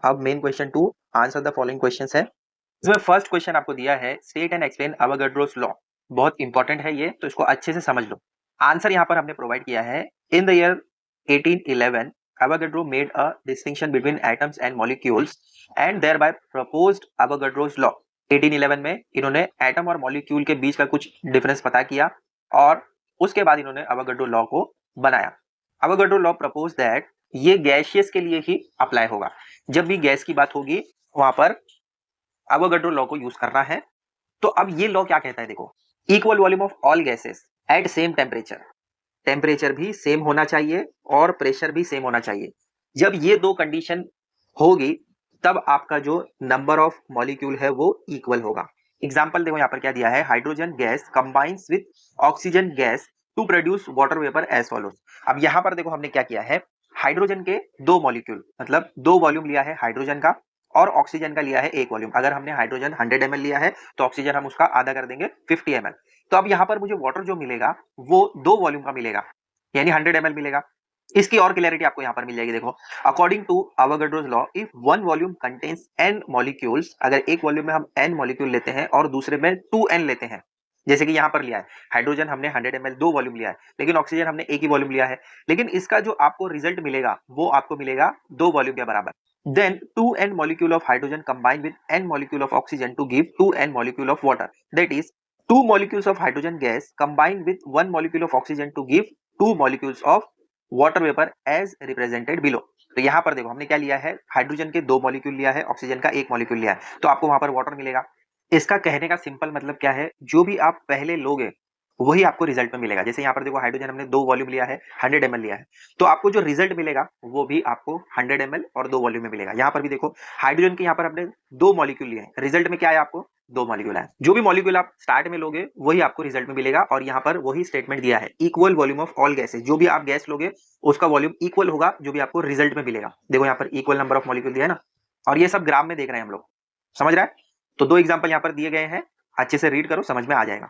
अब main question two, answer the following questions है। इसमें फर्स्ट क्वेश्चन आपको दिया है state and explain Avogadro's law. बहुत इंपॉर्टेंट है ये, तो इसको अच्छे से समझ लो। आंसर यहाँ पर हमने प्रोवाइड किया है, in the year 1811 Avogadro made a distinction between atoms and molecules and thereby proposed Avogadro's law। 1811 में इन्होंने एटम और मॉलिक्यूल के बीच का कुछ डिफरेंस पता किया और उसके बाद इन्होंने अवोगाड्रो लॉ को बनाया। अवोगाड्रो लॉ प्रपोज दैट ये गैसियस के लिए ही अप्लाई होगा। जब भी गैस की बात होगी वहां पर अवोगाड्रो लॉ को यूज करना है। तो अब ये लॉ क्या कहता है, देखो, equal volume of all gases at same temperature. Temperature भी सेम होना चाहिए और प्रेशर भी सेम होना चाहिए। जब ये दो कंडीशन होगी तब आपका जो नंबर ऑफ मॉलिक्यूल है वो इक्वल होगा। एग्जाम्पल देखो यहाँ पर क्या दिया है, hydrogen gas combines with oxygen gas to produce water vapour as follows. अब यहाँ पर देखो हमने क्या किया है, हाइड्रोजन के दो मॉलिक्यूल मतलब दो वॉल्यूम लिया है हाइड्रोजन का और ऑक्सीजन का लिया है एक वॉल्यूम। अगर हमने हाइड्रोजन 100 ml लिया है तो ऑक्सीजन हम उसका आधा कर देंगे 50 ml। तो अब यहाँ पर मुझे वाटर जो मिलेगा वो दो वॉल्यूम का मिलेगा, यानी 100 ml मिलेगा। इसकी और क्लैरिटी आपको यहाँ पर मिल जाएगी। देखो, according to Avogadro's law, if one volume contains n molecules, अगर एक वॉल्यूम में हम n मॉलिक्यूल लेते हैं और दूसरे में 2n लेते हैं, जैसे कि यहाँ पर लिया है हाइड्रोजन हमने 100 ml दो वॉल्यूम लिया है, लेकिन ऑक्सीजन हमने एक ही वॉल्यूम लिया है, लेकिन इसका जो आपको रिजल्ट मिलेगा वो आपको मिलेगा दो वॉल्यूम के बराबर। Then 2n molecule of hydrogen combine with n molecule of oxygen to give 2n molecule of water. That is, two molecules of hydrogen gas combine with one molecule of oxygen to give two molecules of water vapor as represented below। तो यहाँ पर देखो हमने क्या लिया है, hydrogen के दो मॉलिक्यूल लिया है, ऑक्सीजन का एक मॉलिक्यूल लिया है, तो आपको वहां पर वाटर मिलेगा। इसका कहने का सिंपल मतलब क्या है, जो भी आप पहले लोगे वही आपको रिजल्ट में मिलेगा। जैसे यहाँ पर देखो हाइड्रोजन हमने दो वॉल्यूम लिया है, 100 ml लिया है, तो आपको जो रिजल्ट मिलेगा वो भी आपको 100 ml और दो वॉल्यूम में मिलेगा। यहाँ पर भी देखो हाइड्रोजन के यहाँ पर हमने दो मॉलिक्यूल लिए हैं, रिजल्ट में क्या है आपको दो मॉलिक्यूल है। जो भी मॉलिक्यूल आप स्टार्ट में लोगे वही आपको रिजल्ट में मिलेगा। और यहाँ पर वही स्टेटमेंट दिया है, equal volume of all gases, जो भी आप गैस लोगे उसका वॉल्यूम इक्वल होगा जो भी आपको रिजल्ट में मिलेगा। देखो यहाँ पर इक्वल नंबर ऑफ मॉलिक्यूल दिया है ना, और ये सब ग्राम में देख रहे हैं हम लोग, समझ रहा है। तो दो एग्जाम्पल यहाँ पर दिए गए हैं, अच्छे से रीड करो, समझ में आ जाएगा।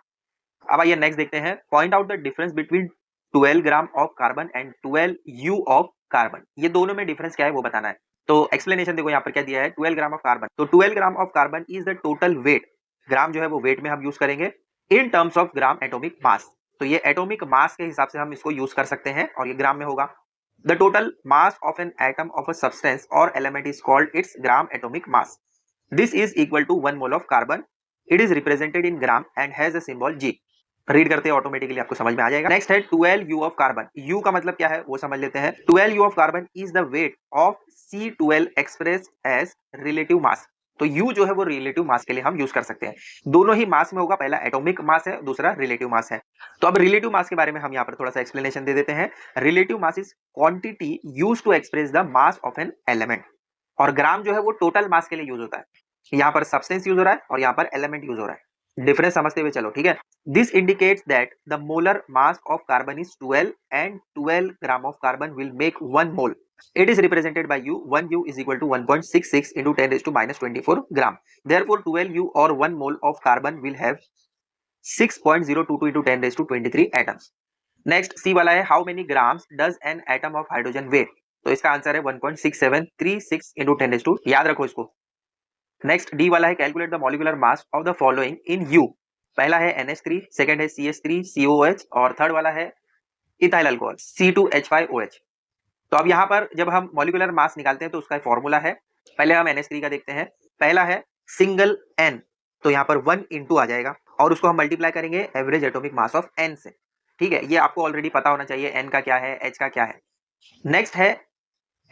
अब आइए नेक्स्ट देखते हैं, point out the difference between 12 gram of carbon and 12 u of carbon. ये दोनों में डिफरेंस क्या है वो बताना है। तो एक्सप्लेनेशन देखो यहाँ पर क्या दिया है, 12 ग्राम ऑफ कार्बन, तो 12 gram of carbon is the total weight. Gram जो है वो वेट में हम यूज करेंगे in terms of gram atomic mass. तो ये एटॉमिक मास के हिसाब से हम इसको यूज कर सकते हैं और ये ग्राम में होगा। The total mass of an atom of a substance और element is called its gram atomic mass. This is equal to 1 mole of carbon. It is represented in gram and has a symbol G। Read करते हैं automatically आपको समझ में आ जाएगा। Next है 12 u of carbon. You का मतलब क्या है वो समझ लेते हैं। 12 u of carbon is the weight of C12 express as relative mass. तो यू जो है वो रिलेटिव मास के लिए हम यूज कर सकते हैं। दोनों ही मास में होगा, पहला एटॉमिक मास है, दूसरा रिलेटिव मास है। तो अब रिलेटिव मास के बारे में हम यहाँ पर थोड़ा सा एक्सप्लेनेशन दे देते हैं। Relative mass is quantity used to express the mass of an element, और ग्राम जो है वो टोटल मास के लिए यूज होता है। यहाँ पर सब्सटेंस यूज हो रहा है और यहाँ पर एलिमेंट यूज हो रहा है। डिफरेंस समझते हुए चलो, ठीक है। This indicates that the molar mass of carbon is 12 and 12 gram of carbon will make 1 mole. It is represented by U. 1 U is equal to 1.66 into 10 raised to minus 24 gram. Therefore, 12 U or 1 mole of carbon will have 6.022 into 10 raised to 23 atoms. Next, C वाला है, how many grams does an atom of hydrogen weigh? तो इसका answer है 1.6736 into 10 raised to, याद रखो इसको। Next D वाला है, calculate the molecular mass of the following in you. पहला है NH3, सेकंड है CH3 COOH और थर्ड वाला है इथाइल अल्कोहल C2H5OH। तो अब यहाँ पर जब हम मॉलिक्यूलर मास निकालते हैं तो उसका फॉर्मूला है, पहले हम NH3 का देखते हैं। पहला है सिंगल N, तो यहाँ पर 1 इंटू आ जाएगा और उसको हम मल्टीप्लाई करेंगे average atomic mass of N से। ठीक है, ये आपको ऑलरेडी पता होना चाहिए N का क्या है, H का क्या है। नेक्स्ट है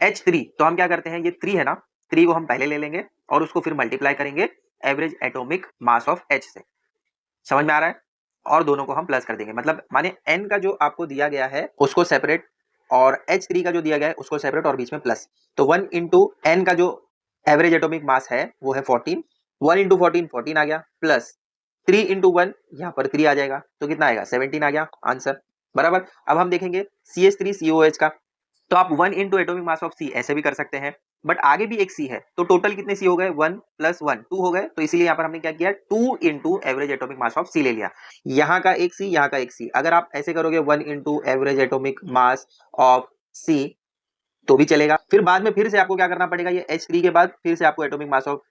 H3, तो हम क्या करते हैं, ये 3 है ना, 3 को हम पहले ले लेंगे और उसको फिर मल्टीप्लाई करेंगे average atomic mass of H से। समझ में आ रहा है। और दोनों को हम प्लस कर देंगे, मतलब माने N का जो आपको दिया गया है उसको सेपरेट और H3 का जो दिया गया है उसको सेपरेट और बीच में प्लस। तो 1 इंटू N का जो एवरेज एटॉमिक मास है वो है 14, 1 इंटू 14 14 आ गया, प्लस 3 इंटू 1 यहाँ पर 3 आ जाएगा, तो कितना आएगा 17 आ गया आंसर, बराबर। अब हम देखेंगे CH3 COH का, तो आप 1 into atomic mass of C ऐसे भी कर सकते हैं, बट आगे भी एक C है, तो टोटल कितने C हो गए, 1 प्लस 1 2 हो गए। तो इसीलिए यहाँ पर हमने क्या किया, 2 into average atomic mass of C ले लिया। यहाँ का एक C, यहाँ का एक C, अगर आप ऐसे करोगे 1 into average atomic mass of C, तो भी चलेगा। फिर बाद में फिर से आपको क्या करना पड़ेगा, ये H3 के बाद फिर से आपको एटॉमिक मास ऑफ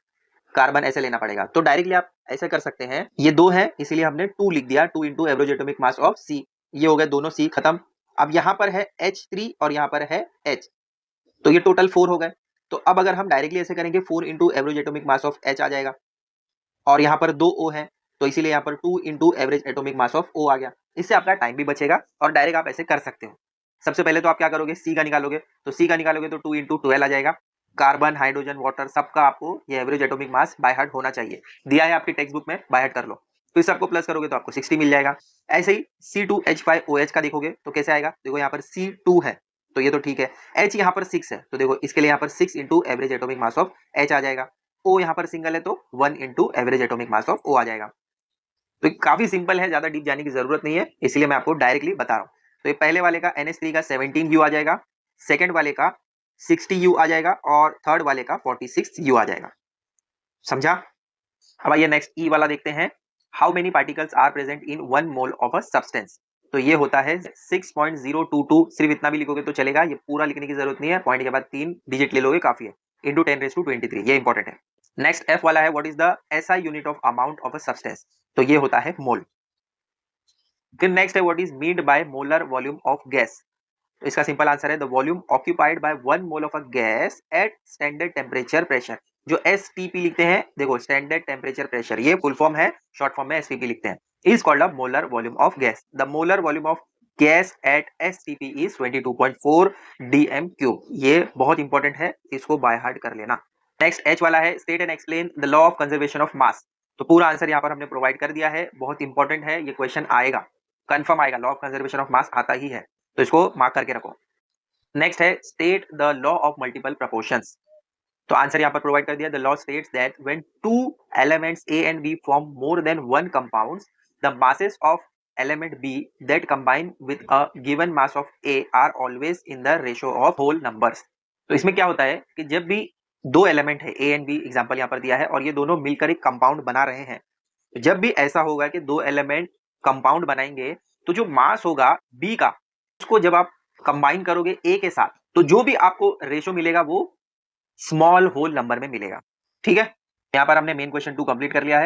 कार्बन ऐसे लेना पड़ेगा। तो डायरेक्टली आप ऐसे कर सकते हैं, ये 2 है इसीलिए हमने 2 लिख दिया, 2 into average atomic mass of C। ये हो गए दोनों C खत्म। अब यहाँ पर है H3 और यहाँ पर है H, तो ये टोटल 4 हो गए। तो अब अगर हम डायरेक्टली ऐसे करेंगे 4 into average atomic mass of H आ जाएगा, और यहाँ पर 2 O है तो इसीलिए यहाँ पर 2 into average atomic mass of O आ गया। इससे आपका टाइम भी बचेगा और डायरेक्ट आप ऐसे कर सकते हो। सबसे पहले तो आप क्या करोगे, C का निकालोगे, तो C का निकालोगे तो 2 इंटू 12 आ जाएगा। कार्बन, हाइड्रोजन, वाटर सबका आपको ये average atomic mass by heart होना चाहिए, दिया है आपकी टेक्स्ट बुक में, बाय हार्ट कर लो। तो इस सबको प्लस करोगे तो आपको 60 मिल जाएगा। ऐसे ही C2H5OH का देखोगे तो कैसे आएगा, देखो यहाँ पर C2 है तो ये तो ठीक है, H यहाँ पर 6 है तो देखो इसके लिए यहाँ पर 6 into average atomic mass of H आ जाएगा। O यहाँ पर सिंगल है तो 1 into average atomic mass of O आ जाएगा। तो ये काफी सिंपल है, ज्यादा डीप जाने की जरूरत नहीं है, इसलिए मैं आपको डायरेक्टली बता रहा हूँ। तो ये पहले वाले का NH3 का 17U आ जाएगा, सेकंड वाले का 60U आ जाएगा और थर्ड वाले का 46U आ जाएगा। समझा? अब आइए नेक्स्ट E वाला देखते हैं। How many particles are present in 1 mole of a substance. तो ये होता है 6.022, सिर्फ इतना भी लिखोगे तो चलेगा, ये पूरा लिखने की जरूरत नहीं है, पॉइंट के बाद 3 डिजिट ले लोगे काफी है, इंटू 10⁻23, ये इंपॉर्टेंट है। नेक्स्ट F वाला है, what is the SI unit of amount of a substance, तो ये होता है मोल। फिर नेक्स्ट है, what is meant by molar volume of gas, तो इसका सिंपल आंसर है the volume occupied by 1 mole of a gas at standard temperature pressure. जो STP लिखते हैं, देखो स्टैंडर्ड टेम्परेचर प्रेशर, ये फुल फॉर्म है, शॉर्ट फॉर्म में STP लिखते हैं, is called a molar volume of gas. The molar volume of gas at STP is 22.4 dm³। ये बहुत इंपॉर्टेंट है, इसको बाय हार्ट कर लेना। नेक्स्ट H वाला है, state and explain the law of conservation of mass. तो पूरा आंसर यहाँ पर हमने प्रोवाइड कर दिया है, बहुत इंपॉर्टेंट है, ये क्वेश्चन आएगा, कंफर्म आएगा, law of conservation of mass आता ही है, तो इसको मार्क करके रखो। नेक्स्ट है, state the law of multiple proportions. तो आंसर यहाँ पर प्रोवाइड कर दिया, the law states that when two elements A and B form more than one compounds, the masses of element B that combine with a given mass of A are always in the ratio of whole numbers। तो इसमें क्या होता है कि जब भी दो element है A and B, एग्जांपल यहाँ पर दिया है, और ये दोनों मिलकर एक कंपाउंड बना रहे हैं, जब भी ऐसा होगा कि दो एलिमेंट कंपाउंड बनाएंगे तो जो मास होगा B का, उसको जब आप कंबाइन करोगे A के साथ, तो जो भी आपको रेशो मिलेगा वो स्मॉल होल नंबर में मिलेगा। ठीक है, यहाँ पर हमने मेन क्वेश्चन 2 कंप्लीट कर लिया है।